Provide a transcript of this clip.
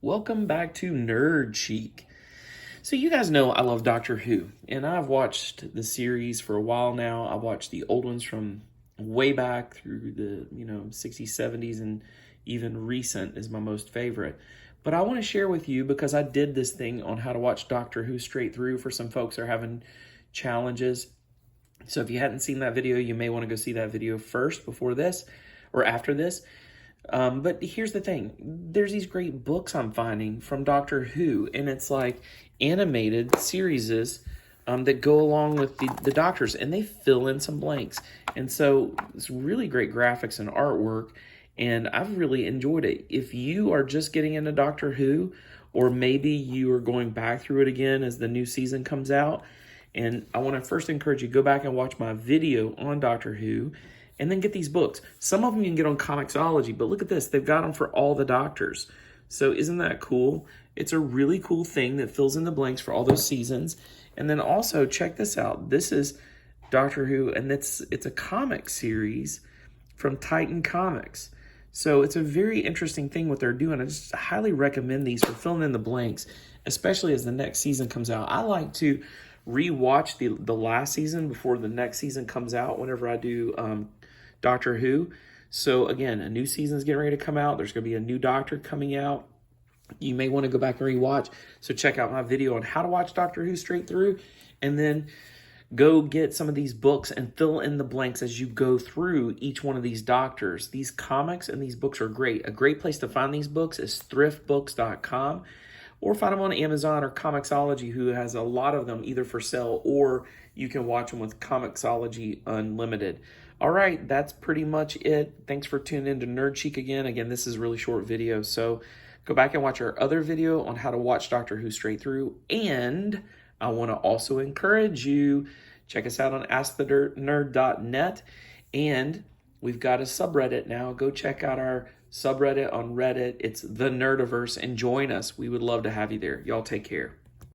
Welcome back to Nerd Chic. So you guys know I love Doctor Who, and I've watched the series for a while now. I watched the old ones from way back through the 60s, 70s, and even recent is my most favorite. But I want to share with you because I did this thing on how to watch Doctor Who straight through for some folks who are having challenges. So if you hadn't seen that video, you may want to go see that video first before this or after this. But here's the thing. There's these great books I'm finding from Doctor Who, and it's like animated series that go along with the doctors, and they fill in some blanks. And so it's really great graphics and artwork, and I've really enjoyed it. If you are just getting into Doctor Who, or maybe you are going back through it again as the new season comes out, and I want to first encourage you to go back and watch my video on Doctor Who, and then get these books. Some of them you can get on Comixology, but look at this. They've got them for all the doctors. So isn't that cool? It's a really cool thing that fills in the blanks for all those seasons. And then also, check this out. This is Doctor Who, and it's a comic series from Titan Comics. So it's a very interesting thing what they're doing. I just highly recommend these for filling in the blanks, especially as the next season comes out. I like to rewatch the last season before the next season comes out whenever I do Doctor Who. So again, a new season is getting ready to come out. There's going to be a new Doctor coming out. You may want to go back and rewatch. So check out my video on how to watch Doctor Who straight through, and then go get some of these books and fill in the blanks as you go through each one of these doctors. These comics and these books are great. A great place to find these books is thriftbooks.com, or find them on Amazon or Comixology, who has a lot of them either for sale, or you can watch them with Comixology Unlimited. All right, that's pretty much it. Thanks for tuning in to Nerd Chic again. Again, this is a really short video, so go back and watch our other video on how to watch Doctor Who straight through. And I want to also encourage you, check us out on AskTheNerd.net. And we've got a subreddit now. Go check out our subreddit on Reddit. It's the Nerdiverse, and join us. We would love to have you there. Y'all take care.